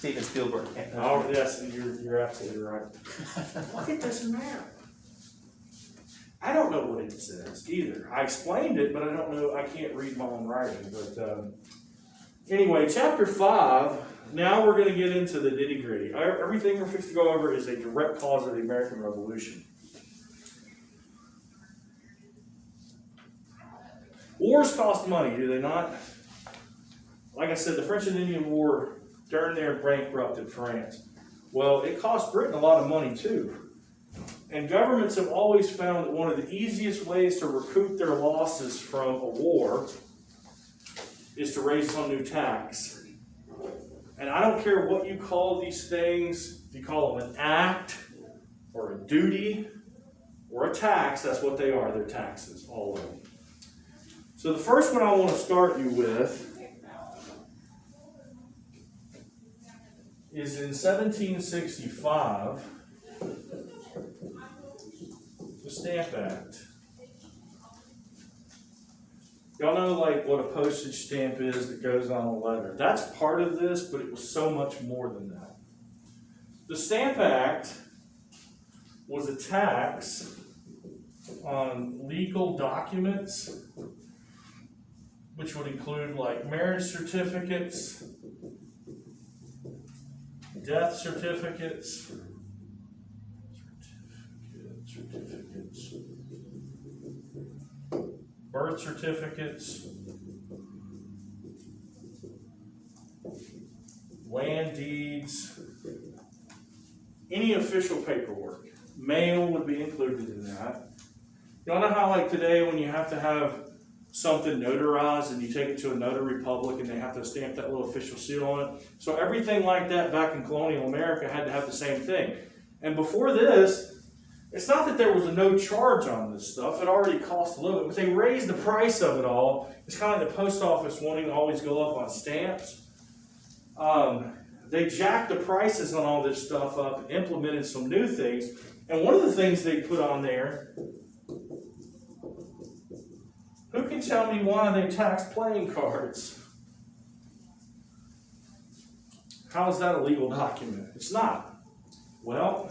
Steven Spielberg. Oh, yes, you're absolutely right. Look at this map. I don't know what it says either. I explained it, but I don't know. I can't read my own writing. But anyway, chapter 5. Now we're going to get into the nitty gritty. Everything we're fixing to go over is a direct cause of the American Revolution. Wars cost money, do they not? Like I said, the French and Indian War turned there and bankrupted France. Well, it cost Britain a lot of money too. And governments have always found that one of the easiest ways to recoup their losses from a war is to raise some new tax. And I don't care what you call these things, if you call them an act or a duty or a tax, that's what they are. They're taxes, all of them. So the first one I want to start you with is in 1765, the Stamp Act. Y'all know like what a postage stamp is that goes on a letter. That's part of this, but it was so much more than that. The Stamp Act was a tax on legal documents, which would include like marriage certificates, death certificates, birth certificates, land deeds, any official paperwork. Mail would be included in that. Y'all know how like today when you have to have something notarized and you take it to a notary public and they have to stamp that little official seal on it? So everything like that back in colonial America had to have the same thing. And before this, it's not that there was a no charge on this stuff. It already cost a little bit, but they raised the price of it all. It's kind of like the post office wanting to always go up on stamps. They jacked the prices on all this stuff up and implemented some new things. And one of the things they put on there, who can tell me why they tax playing cards? How is that a legal document? It's not. Well,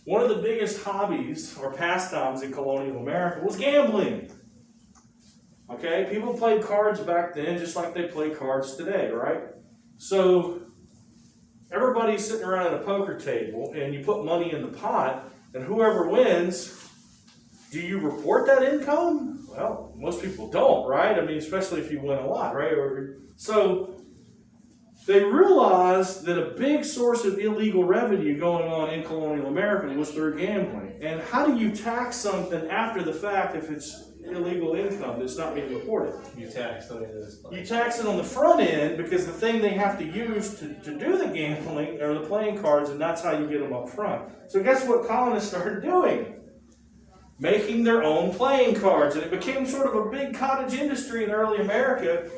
one of the biggest hobbies or pastimes in colonial America was gambling. Okay, people played cards back then just like they play cards today, right? So everybody's sitting around at a poker table and you put money in the pot, and whoever wins, do you report that income? Well, most people don't, right? I mean, especially if you win a lot, right? So they realized that a big source of illegal revenue going on in colonial America was through gambling. And how do you tax something after the fact if it's illegal income that's not being reported? You tax them into this. You tax it on the front end because the thing they have to use to do the gambling are the playing cards, and that's how you get them up front. So guess what colonists started doing? Making their own playing cards. And it became sort of a big cottage industry in early America.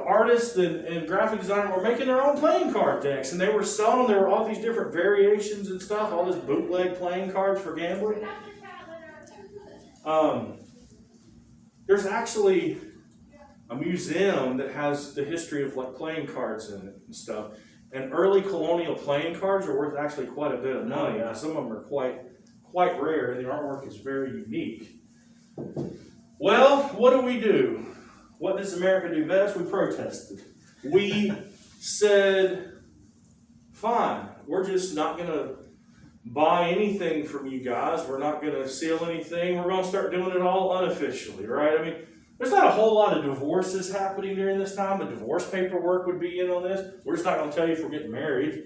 Artists and graphic designers were making their own playing card decks, and they were selling them. There were all these different variations and stuff, all this bootleg playing cards for gambling. There's actually a museum that has the history of like playing cards in it and stuff. And early colonial playing cards are worth actually quite a bit of money. Now, some of them are quite rare, and the artwork is very unique. Well, what do? What does America do best? We protested. We said, fine, we're just not going to buy anything from you guys. We're not going to seal anything. We're going to start doing it all unofficially, right? I mean, there's not a whole lot of divorces happening during this time, but divorce paperwork would be in on this. We're just not going to tell you if we're getting married.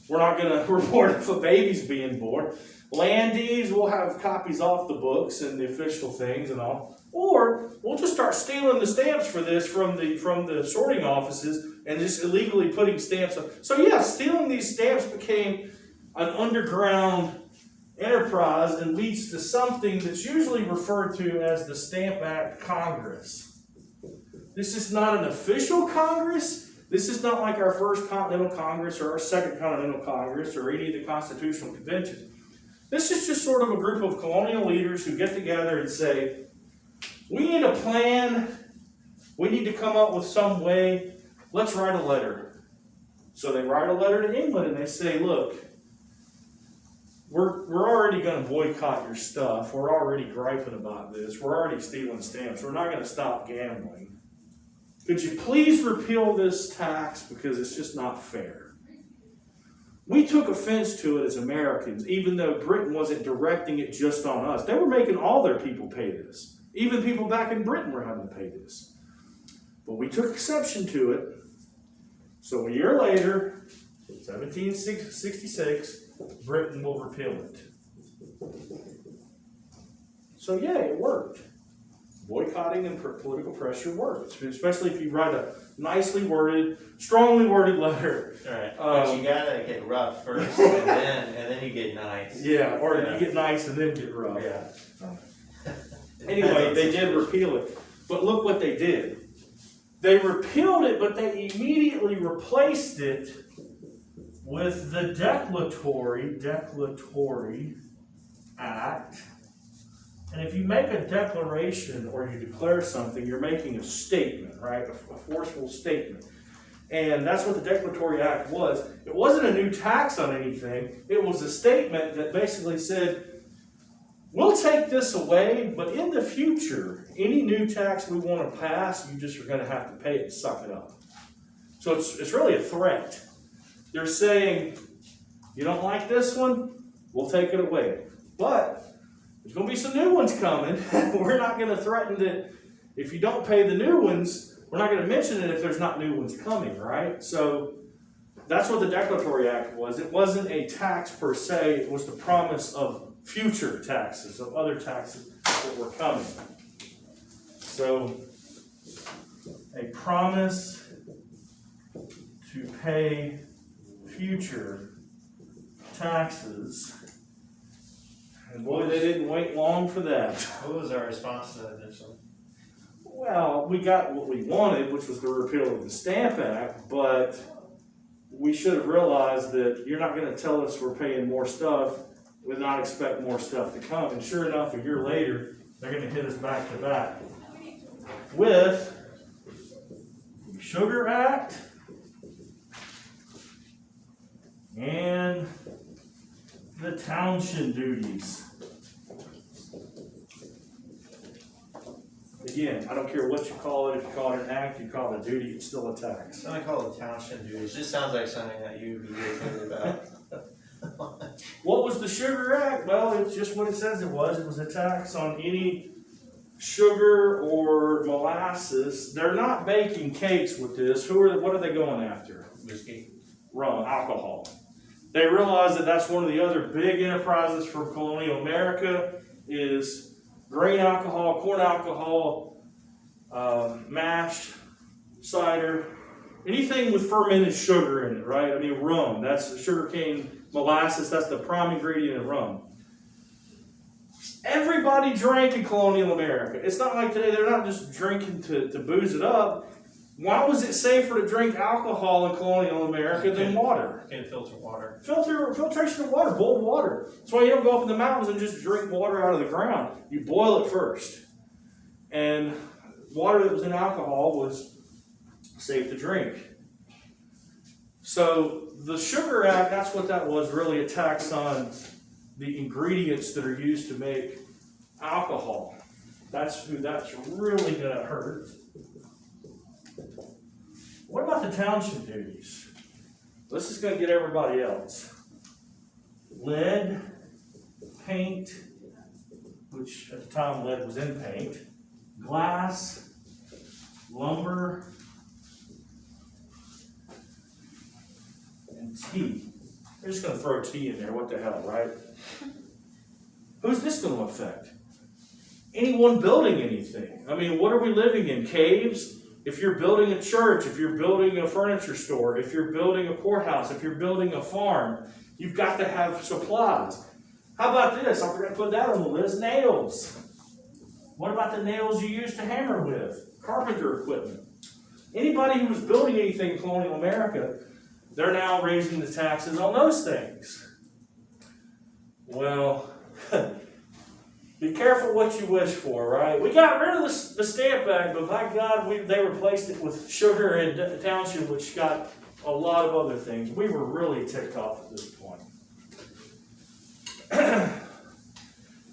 We're not going to report if a baby's being born. Land deeds, we'll have copies off the books and the official things and all. Or we'll just start stealing the stamps for this from the sorting offices and just illegally putting stamps on. So yeah, stealing these stamps became an underground enterprise and leads to something that's usually referred to as the Stamp Act Congress. This is not an official Congress. This is not like our First Continental Congress or our Second Continental Congress or any of the constitutional conventions. This is just sort of a group of colonial leaders who get together and say, we need a plan. We need to come up with some way. Let's write a letter. So they write a letter to England and they say, look, we're already going to boycott your stuff. We're already griping about this. We're already stealing stamps. We're not going to stop gambling. Could you please repeal this tax because it's just not fair? We took offense to it as Americans, even though Britain wasn't directing it just on us. They were making all their people pay this. Even people back in Britain were having to pay this. But we took exception to it. So a year later, 1766, Britain will repeal it. So yeah, it worked. Boycotting and political pressure works, especially if you write a nicely worded, strongly worded letter. Right. But you gotta get rough first, and then you get nice. Yeah, or you get nice and then get rough. Yeah. Anyway, they did repeal it, but look what they did. They repealed it, but they immediately replaced it with the Declaratory Act. And if you make a declaration or you declare something, you're making a statement, right? A forceful statement. And that's what the Declaratory Act was. It wasn't a new tax on anything. It was a statement that basically said, we'll take this away, but in the future, any new tax we want to pass, you just are going to have to pay it and suck it up. So it's really a threat. They're saying, you don't like this one? We'll take it away. But there's going to be some new ones coming. We're not going to threaten that if you don't pay the new ones, we're not going to mention it if there's not new ones coming, right? So that's what the Declaratory Act was. It wasn't a tax per se. It was the promise of future taxes, of other taxes that were coming. So a promise to pay future taxes. And boy, they didn't wait long for that. What was our response to that initially? Well, we got what we wanted, which was the repeal of the Stamp Act, but we should have realized that you're not going to tell us we're paying more stuff and not expect more stuff to come. And sure enough, a year later, they're going to hit us back to back with the Sugar Act and the Townshend duties. Again, I don't care what you call it. If you call it an act, you call it a duty, it's still a tax. I call it Townshend duties. It just sounds like something that you'd be irritated about. What was the Sugar Act? Well, it's just what it says it was. It was a tax on any sugar or molasses. They're not baking cakes with this. What are they going after? Whiskey. Rum, alcohol. They realized that that's one of the other big enterprises for colonial America is grain alcohol, corn alcohol, mash, cider, anything with fermented sugar in it, right? I mean, rum, that's sugarcane molasses, that's the prime ingredient in rum. Everybody drank in colonial America. It's not like today, they're not just drinking to booze it up. Why was it safer to drink alcohol in colonial America than water? Can't filter water. Filtration of water, boiled water. That's why you don't go up in the mountains and just drink water out of the ground. You boil it first. And water that was in alcohol was safe to drink. So the Sugar Act, that's what that was, really a tax on the ingredients that are used to make alcohol. That's who that's really going to hurt. What about the Townshend duties? This is going to get everybody else. Lead, paint, which at the time lead was in paint, glass, lumber, and tea. They're just going to throw tea in there. What the hell, right? Who's this going to affect? Anyone building anything. I mean, what are we living in? Caves? If you're building a church, if you're building a furniture store, if you're building a courthouse, if you're building a farm, you've got to have supplies. How about this? I forgot to put that on the list. Nails. What about the nails you use to hammer with? Carpenter equipment. Anybody who was building anything in colonial America, they're now raising the taxes on those things. Well, be careful what you wish for, right? We got rid of the Stamp Act, but by God, they replaced it with Sugar and Townshend, which got a lot of other things. We were really ticked off at this point.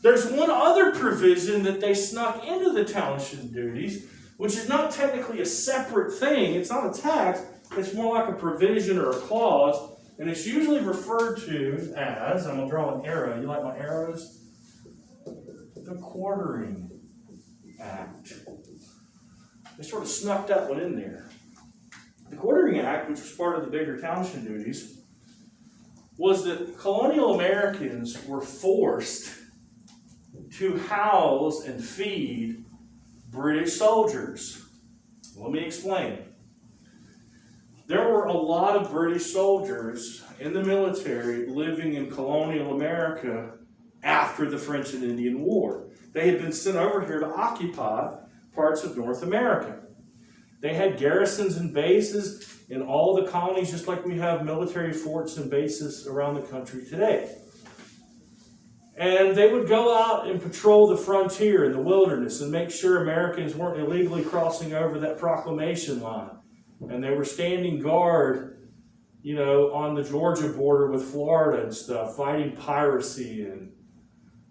There's one other provision that they snuck into the township duties, which is not technically a separate thing. It's not a tax. It's more like a provision or a clause, and it's usually referred to as, I'm going to draw an arrow. You like my arrows? The Quartering Act. They sort of snuck that one in there. The Quartering Act, which was part of the bigger township duties, was that colonial Americans were forced to house and feed British soldiers. Let me explain. There were a lot of British soldiers in the military living in colonial America after the French and Indian War. They had been sent over here to occupy parts of North America. They had garrisons and bases in all the colonies, just like we have military forts and bases around the country today. And they would go out and patrol the frontier in the wilderness and make sure Americans weren't illegally crossing over that proclamation line. And they were standing guard, on the Georgia border with Florida and stuff, fighting piracy. And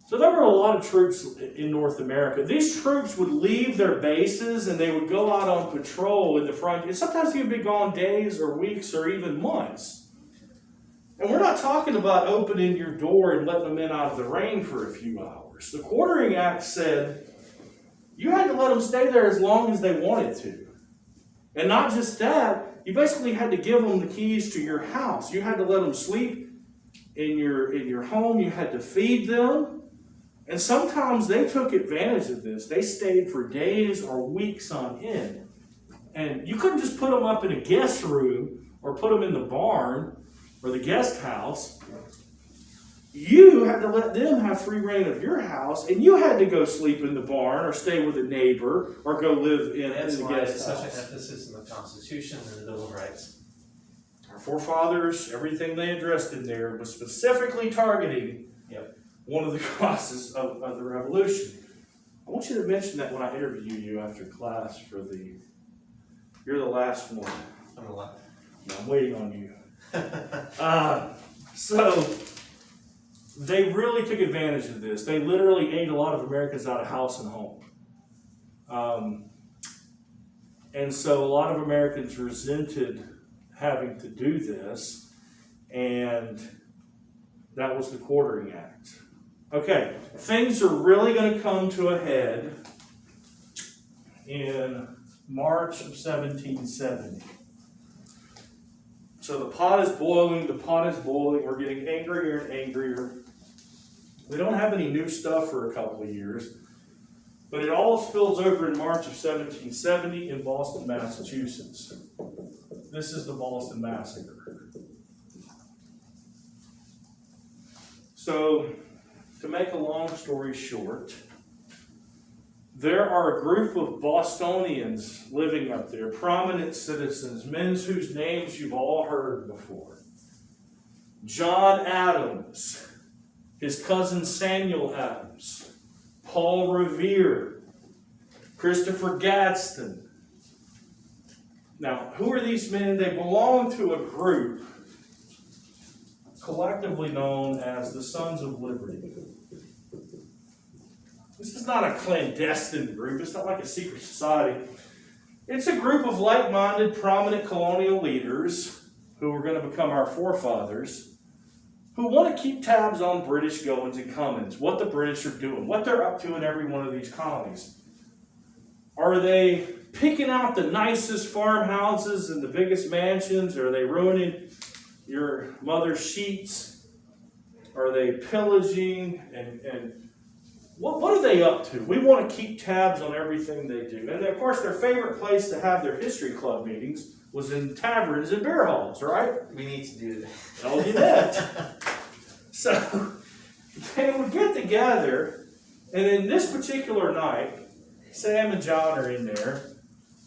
so there were a lot of troops in North America. These troops would leave their bases and they would go out on patrol in the frontier. Sometimes they would be gone days or weeks or even months. And we're not talking about opening your door and letting them in out of the rain for a few hours. The Quartering Act said you had to let them stay there as long as they wanted to. And not just that, you basically had to give them the keys to your house. You had to let them sleep in your home. You had to feed them. And sometimes they took advantage of this. They stayed for days or weeks on end. And you couldn't just put them up in a guest room or put them in the barn or the guest house. You had to let them have free reign of your house, and you had to go sleep in the barn or stay with a neighbor or go live in the guest house. That's why it's such an emphasis in the Constitution and the Bill of Rights. Our forefathers, everything they addressed in there was specifically targeting one of the causes of the Revolution. I want you to mention that when I interview you after class you're the last one. I'm gonna laugh. No, I'm waiting on you. So they really took advantage of this. They literally ate a lot of Americans out of house and home. And so a lot of Americans resented having to do this, and that was the Quartering Act. Okay, things are really going to come to a head in March of 1770. So the pot is boiling, we're getting angrier and angrier. We don't have any new stuff for a couple of years, but it all spills over in March of 1770 in Boston, Massachusetts. This is the Boston Massacre. So, to make a long story short, there are a group of Bostonians living up there, prominent citizens, men whose names you've all heard before. John Adams, his cousin Samuel Adams, Paul Revere, Christopher Gadsden. Now, who are these men? They belong to a group collectively known as the Sons of Liberty. This is not a clandestine group. It's not like a secret society. It's a group of like-minded, prominent colonial leaders who are going to become our forefathers, who want to keep tabs on British goings and comings, what the British are doing, what they're up to in every one of these colonies. Are they picking out the nicest farmhouses and the biggest mansions? Are they ruining your mother's sheets? Are they pillaging and what are they up to? We want to keep tabs on everything they do. And of course, their favorite place to have their history club meetings was in taverns and beer halls, right? We need to do that. I'll do that. So they would get together, and in this particular night, Sam and John are in there.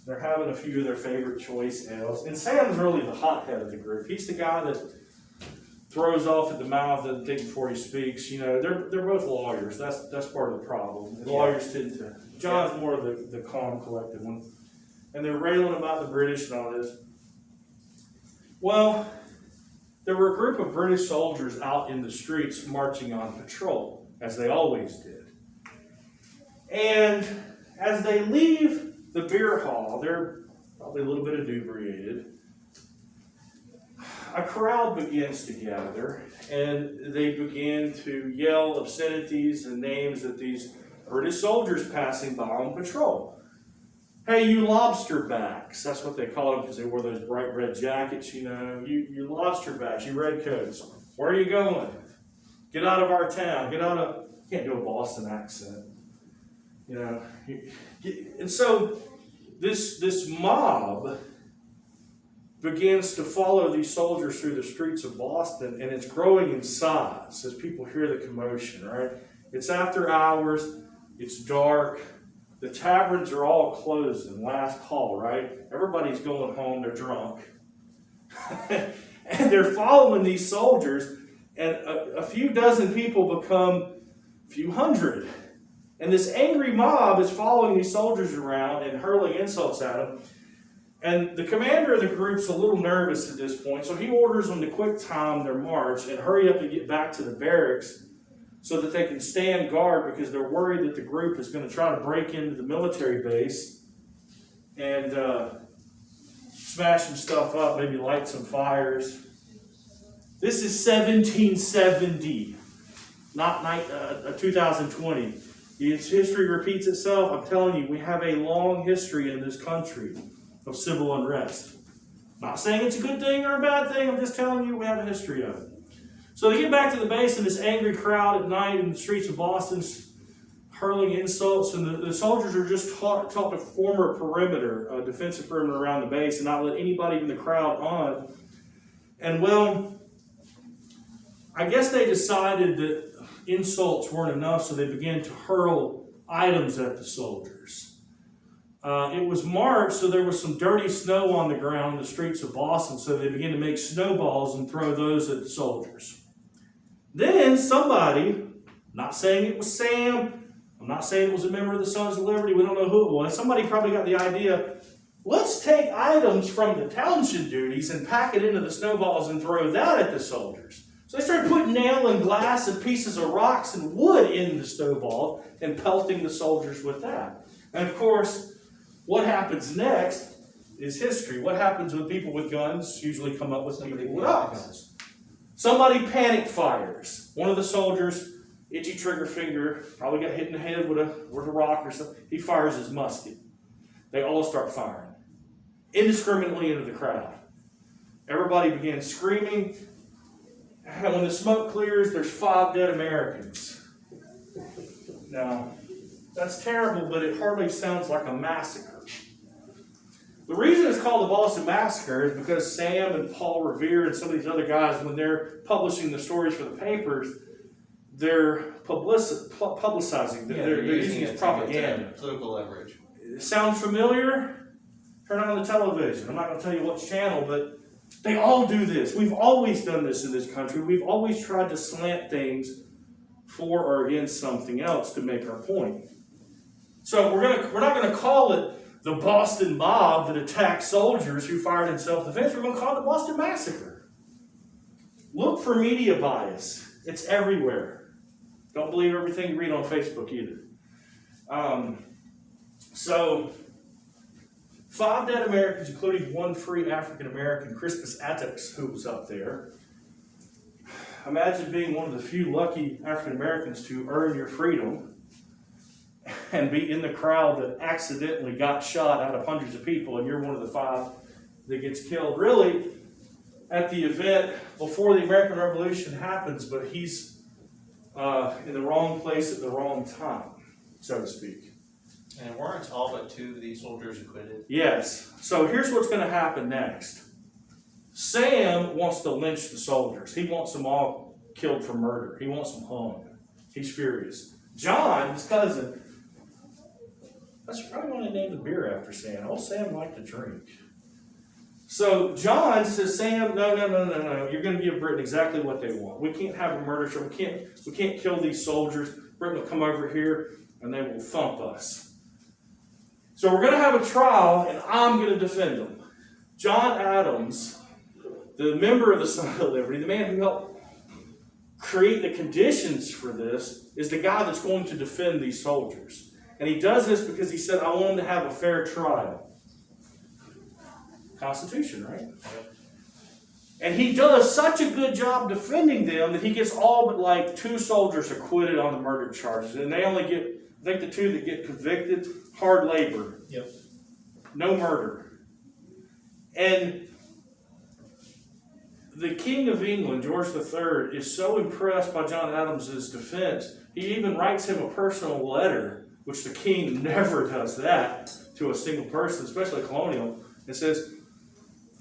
They're having a few of their favorite choice ales. And Sam's really the hothead of the group. He's the guy that throws off at the mouth and think before he speaks. They're both lawyers. That's part of the problem. And lawyers tend to. John's more of the calm, collected one. And they're railing about the British and all this. Well, there were a group of British soldiers out in the streets marching on patrol, as they always did. And as they leave the beer hall, they're probably a little bit inebriated. A crowd begins to gather, and they begin to yell obscenities and names at these British soldiers passing by on patrol. Hey, you lobster backs. That's what they called them because they wore those bright red jackets, you know. You lobster backs, you redcoats. Where are you going? Get out of our town. Get out of... Can't do a Boston accent. You know. And so this mob begins to follow these soldiers through the streets of Boston, and it's growing in size as people hear the commotion, right? It's after hours. It's dark. The taverns are all closed in last call, right? Everybody's going home, they're drunk. And they're following these soldiers, and a few dozen people become a few hundred. And this angry mob is following these soldiers around and hurling insults at them. And the commander of the group's a little nervous at this point, so he orders them to quick time their march and hurry up and get back to the barracks so that they can stand guard, because they're worried that the group is going to try to break into the military base and smash some stuff up, maybe light some fires. This is 1770, not 2020. Its history repeats itself. I'm telling you, we have a long history in this country of civil unrest. Not saying it's a good thing or a bad thing, I'm just telling you we have a history of it. So they get back to the base, and this angry crowd at night in the streets of Boston hurling insults, and the soldiers are just taught to form a perimeter, a defensive perimeter around the base, and not let anybody in the crowd on. And well, I guess they decided that insults weren't enough, so they began to hurl items at the soldiers. It was March, so there was some dirty snow on the ground in the streets of Boston, so they began to make snowballs and throw those at the soldiers. Then somebody, not saying it was Sam, I'm not saying it was a member of the Sons of Liberty, we don't know who it was, somebody probably got the idea, let's take items from the township duties and pack it into the snowballs and throw that at the soldiers. So they started putting nail and glass and pieces of rocks and wood in the snowball and pelting the soldiers with that. And of course, what happens next is history. What happens when people with guns usually come up with people without guns? Somebody panic fires. One of the soldiers, itchy trigger finger, probably got hit in the head with a rock or something. He fires his musket. They all start firing indiscriminately into the crowd. Everybody begins screaming. And when the smoke clears, there's 5 dead Americans. Now, that's terrible, but it hardly sounds like a massacre. The reason it's called the Boston Massacre is because Sam and Paul Revere and some of these other guys, when they're publishing the stories for the papers, they're publicizing. They're using it as propaganda. Political leverage. Sound familiar? Turn on the television. I'm not going to tell you which channel, but they all do this. We've always done this in this country. We've always tried to slant things for or against something else to make our point. So we're not going to call it the Boston mob that attacked soldiers who fired in self-defense. We're going to call it the Boston Massacre. Look for media bias. It's everywhere. Don't believe everything you read on Facebook either. So 5 dead Americans, including 1 free African-American, Crispus Attucks, who was up there. Imagine being one of the few lucky African-Americans to earn your freedom and be in the crowd that accidentally got shot out of hundreds of people, and you're one of the 5 that gets killed. Really, at the event before the American Revolution happens, but he's in the wrong place at the wrong time, so to speak. And weren't all but 2 of these soldiers acquitted? Yes. So here's what's going to happen next. Sam wants to lynch the soldiers. He wants them all killed for murder. He wants them hung. He's furious. John, his cousin, that's probably why they named the beer after Sam. Old Sam liked to drink. So John says, Sam, no. You're going to give Britain exactly what they want. We can't have a murder show. We can't kill these soldiers. Britain will come over here and they will thump us. So we're going to have a trial, and I'm going to defend them. John Adams the member of the Sons of Liberty, the man who helped create the conditions for this, is the guy that's going to defend these soldiers. And he does this because he said, I want them to have a fair trial. Constitution, right? And he does such a good job defending them that he gets all but like 2 soldiers acquitted on the murder charges. And they only get, I think the 2 that get convicted, hard labor. Yep. No murder. And the King of England, George III, is so impressed by John Adams' defense, he even writes him a personal letter, which the king never does that to a single person, especially a colonial. It says,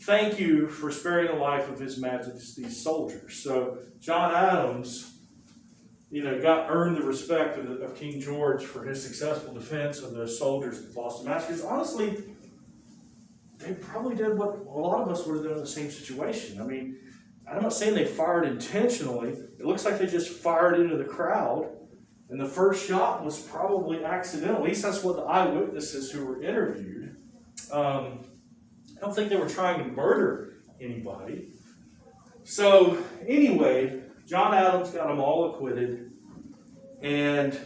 thank you for sparing the life of His Majesty's soldiers. So John Adams, earned the respect of King George for his successful defense of those soldiers at the Boston Massacres. Honestly, they probably did what a lot of us would have done in the same situation. I mean, I'm not saying they fired intentionally. It looks like they just fired into the crowd, and the first shot was probably accidental. At least that's what the eyewitnesses who were interviewed. I don't think they were trying to murder anybody. So anyway, John Adams got them all acquitted, and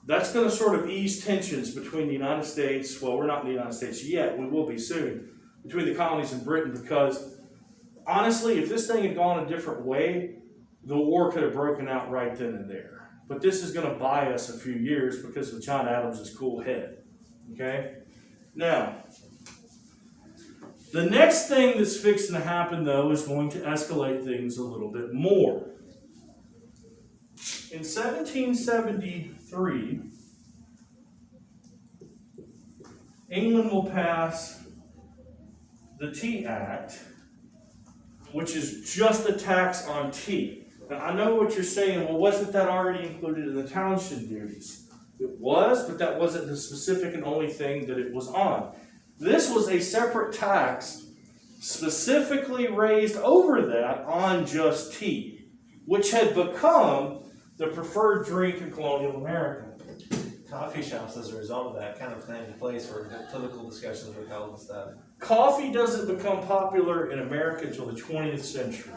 that's going to sort of ease tensions between the United States. Well, we're not in the United States yet. We will be soon. Between the colonies and Britain, because honestly, if this thing had gone a different way, the war could have broken out right then and there. But this is going to buy us a few years because of John Adams' cool head. Okay? Now, the next thing that's fixing to happen, though, is going to escalate things a little bit more. In 1773, England will pass the Tea Act, which is just a tax on tea. Now, I know what you're saying. Well, wasn't that already included in the township duties? It was, but that wasn't the specific and only thing that it was on. This was a separate tax specifically raised over that on just tea, which had become the preferred drink in colonial America. Coffee shops, as a result of that, kind of came into place for political discussions were held and stuff. Coffee doesn't become popular in America until the 20th century.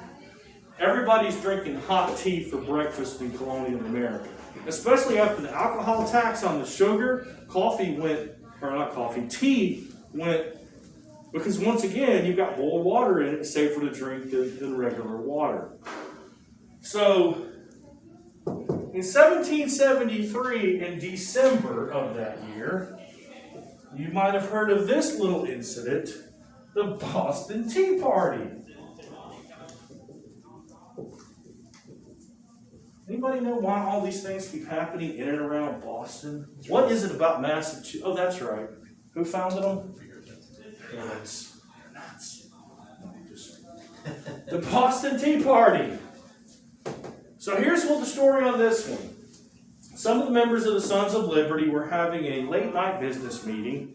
Everybody's drinking hot tea for breakfast in colonial America. Especially after the alcohol tax on the sugar, tea went, because once again, you've got boiled water in it, safer to drink than regular water. So, in 1773, in December of that year, you might have heard of this little incident, the Boston Tea Party. Anybody know why all these things keep happening in and around Boston? What is it about Massachusetts? Oh, that's right. Who founded them? Nuts. The Boston Tea Party. So here's what the story on this one. Some of the members of the Sons of Liberty were having a late night business meeting,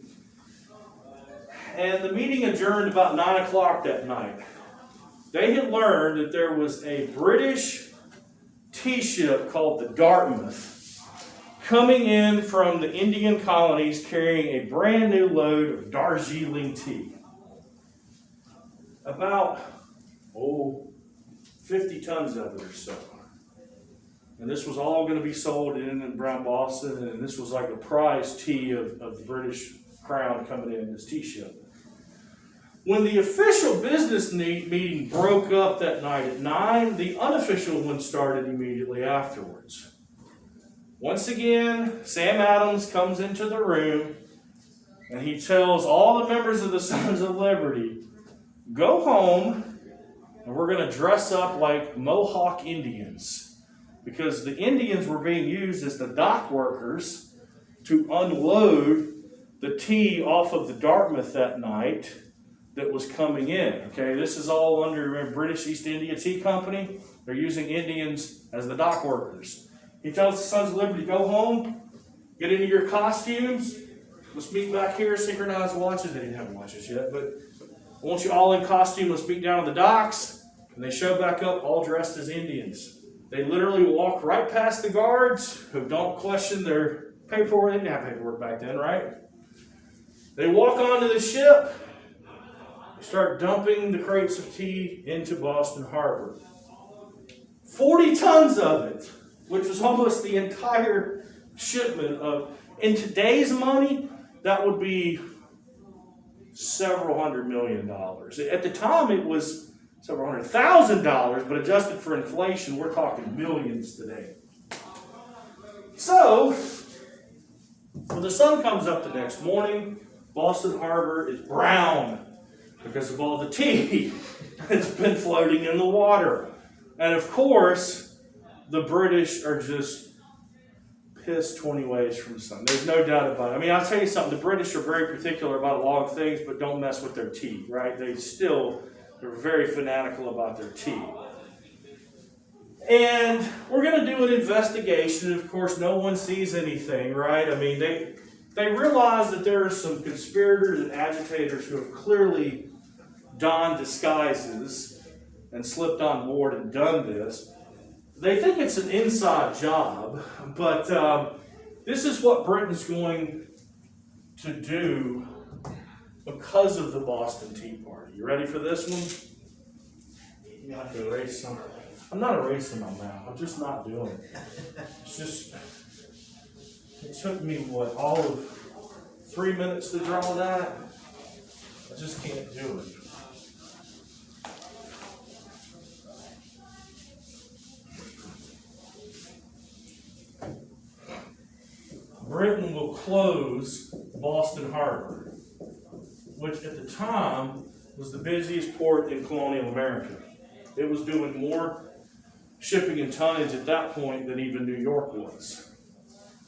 and the meeting adjourned about 9 o'clock that night. They had learned that there was a British tea ship called the Dartmouth coming in from the Indian colonies carrying a brand new load of Darjeeling tea. About 50 tons of it or so. And this was all going to be sold in and around Boston, and this was like a prize tea of the British crown coming in this tea ship. When the official business meeting broke up that night at 9, the unofficial one started immediately afterwards. Once again, Sam Adams comes into the room, and he tells all the members of the Sons of Liberty, go home, and we're going to dress up like Mohawk Indians. Because the Indians were being used as the dock workers to unload the tea off of the Dartmouth that night that was coming in. Okay, this is all under British East India Tea Company. They're using Indians as the dock workers. He tells the Sons of Liberty, go home, get into your costumes. Let's meet back here, synchronized watches. They didn't have watches yet, but I want you all in costume. Let's meet down on the docks. And they show back up all dressed as Indians. They literally walk right past the guards who don't question their paperwork. They didn't have paperwork back then, right? They walk onto the ship, start dumping the crates of tea into Boston Harbor. 40 tons of it, which was almost the entire shipment of, in today's money, that would be several $100 million. At the time, it was several $100,000, but adjusted for inflation, we're talking millions today. So, when the sun comes up the next morning, Boston Harbor is brown because of all the tea that's been floating in the water. And of course, the British are just pissed 20 ways from the sun. There's no doubt about it. I mean, I'll tell you something, the British are very particular about a lot of things, but don't mess with their tea, right? They're very fanatical about their tea. And we're going to do an investigation. Of course, no one sees anything, right? I mean, they realize that there are some conspirators and agitators who have clearly donned disguises and slipped on board and done this. They think it's an inside job, but this is what Britain's going to do because of the Boston Tea Party. You ready for this one? You have to erase some. I'm not erasing my mouth. I'm just not doing it. It's just, it took me, all of 3 minutes to draw that? I just can't do it. Britain will close Boston Harbor, which at the time was the busiest port in colonial America. It was doing more shipping and tonnage at that point than even New York was.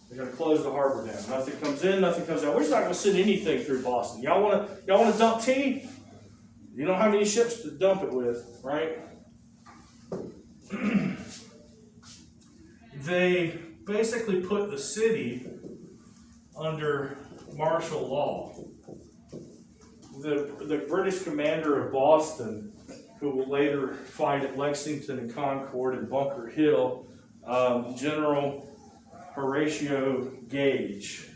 They're going to close the harbor down. Nothing comes in, nothing comes out. We're just not going to send anything through Boston. Y'all want to dump tea? You don't have any ships to dump it with, right? They basically put the city under martial law. The British commander of Boston, who will later fight at Lexington and Concord and Bunker Hill, General Horatio Gage.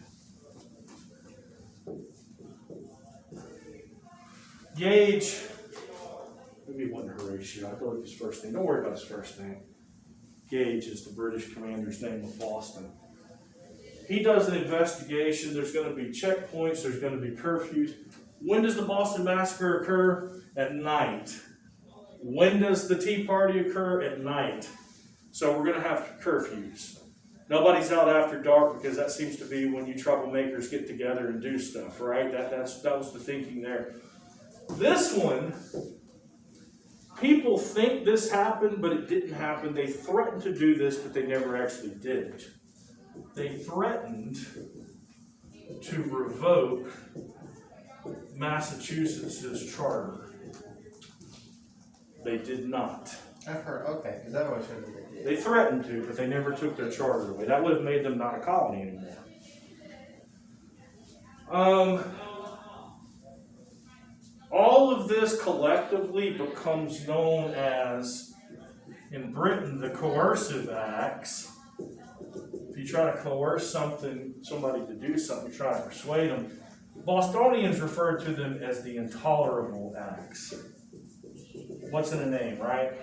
Gage, maybe it wasn't Horatio, I thought it was his first name. Don't worry about his first name. Gage is the British commander's name of Boston. He does an investigation. There's going to be checkpoints. There's going to be curfews. When does the Boston Massacre occur? At night. When does the Tea Party occur? At night. So we're going to have curfews. Nobody's out after dark because that seems to be when you troublemakers get together and do stuff, right? That was the thinking there. This one, people think this happened, but it didn't happen. They threatened to do this, but they never actually did it. They threatened to revoke Massachusetts' charter. They did not. I've heard, okay, because I've always heard that they did. They threatened to, but they never took their charter away. That would have made them not a colony anymore. All of this collectively becomes known as, in Britain, the Coercive Acts. If you try to coerce somebody to do something, you try to persuade them. Bostonians refer to them as the Intolerable Acts. What's in a name, right?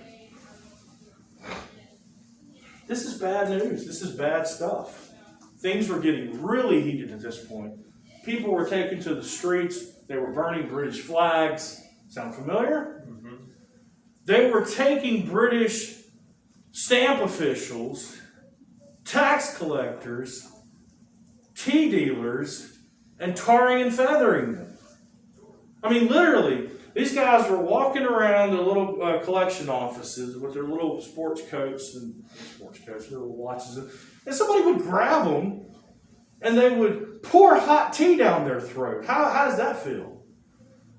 This is bad news. This is bad stuff. Things were getting really heated at this point. People were taken to the streets. They were burning British flags. Sound familiar? Mm-hmm. They were taking British stamp officials, tax collectors, tea dealers, and tarring and feathering them. I mean, literally, these guys were walking around their little collection offices with their little sports coats, their little watches, and somebody would grab them and they would pour hot tea down their throat. How does that feel?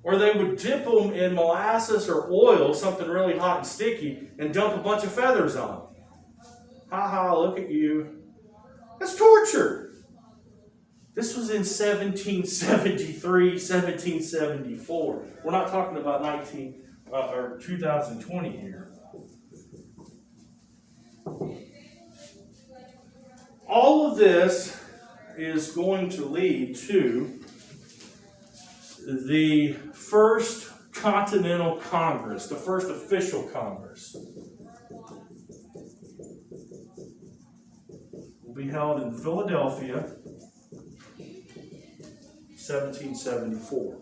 Or they would dip them in molasses or oil, something really hot and sticky, and dump a bunch of feathers on them. Ha ha, look at you. That's torture. This was in 1773, 1774. We're not talking about 2020 here. All of this is going to lead to the first Continental Congress, the first official Congress, will be held in Philadelphia, 1774.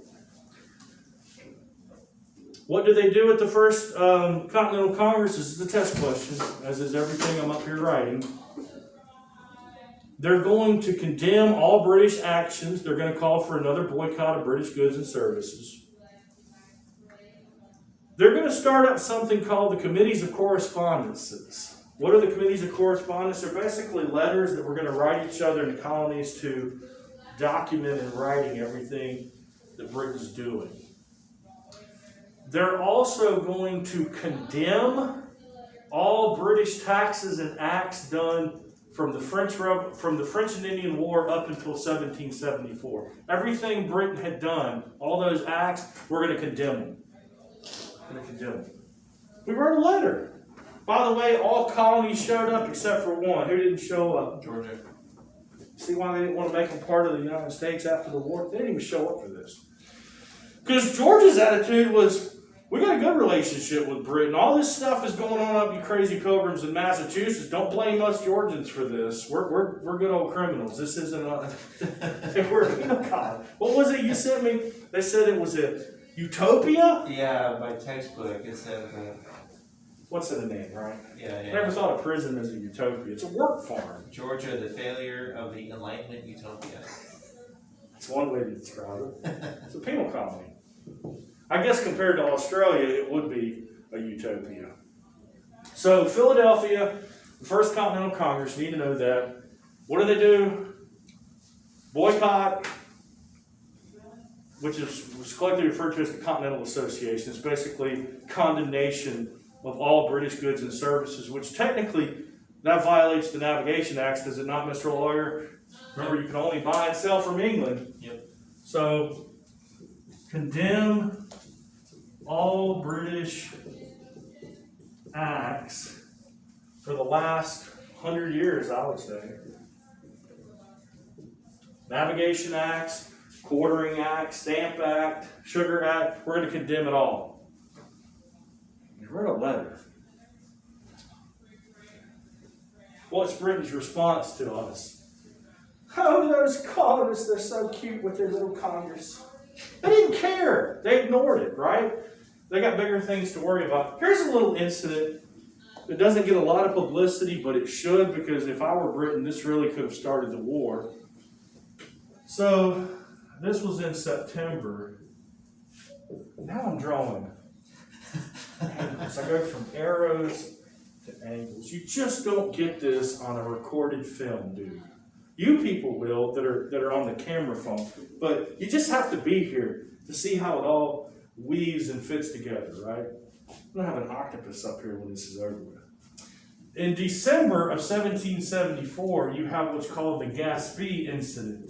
What do they do at the first Continental Congress? This is the test question, as is everything I'm up here writing. They're going to condemn all British actions. They're going to call for another boycott of British goods and services. They're going to start up something called the Committees of Correspondences. What are the Committees of Correspondence? They're basically letters that we're going to write each other in the colonies to document in writing everything that Britain's doing. They're also going to condemn all British taxes and acts done from the French and Indian War up until 1774. Everything Britain had done, all those acts, we're going to condemn them. We wrote a letter. By the way, all colonies showed up except for one. Who didn't show up? Georgia. See why they didn't want to make them part of the United States after the war? They didn't even show up for this. Because Georgia's attitude was, we got a good relationship with Britain. All this stuff is going on up, you crazy pilgrims in Massachusetts. Don't blame us Georgians for this. We're good old criminals. This isn't God. What was it you sent me? They said it was a utopia? Yeah, my textbook, it said What's in the name, right? yeah. I never thought of prison as a utopia. It's a work farm. Georgia, the failure of the Enlightenment utopia. That's one way to describe it. It's a penal colony. I guess compared to Australia, it would be a utopia. So Philadelphia, the First Continental Congress, need to know that. What do? Boycott, which was collectively referred to as the Continental Association. It's basically condemnation of all British goods and services, which technically that violates the Navigation Acts, does it not, Mr. Lawyer? Remember, you can only buy and sell from England. Yep. So, condemn all British acts for the last 100 years, I would say. Navigation Acts, Quartering Act, Stamp Act, Sugar Act, we're going to condemn it all. You wrote a letter. What's Britain's response to us? Oh, those colonists, they're so cute with their little Congress. They didn't care. They ignored it, right? They got bigger things to worry about. Here's a little incident that doesn't get a lot of publicity, but it should, because if I were Britain, this really could have started the war. So, this was in September. Now I'm drawing angles. I go from arrows to angles. You just don't get this on a recorded film, dude. You people will that are on the camera phone, but you just have to be here to see how it all weaves and fits together, right? I'm gonna have an octopus up here when this is over with. In December of 1774, you have what's called the Gaspee Incident.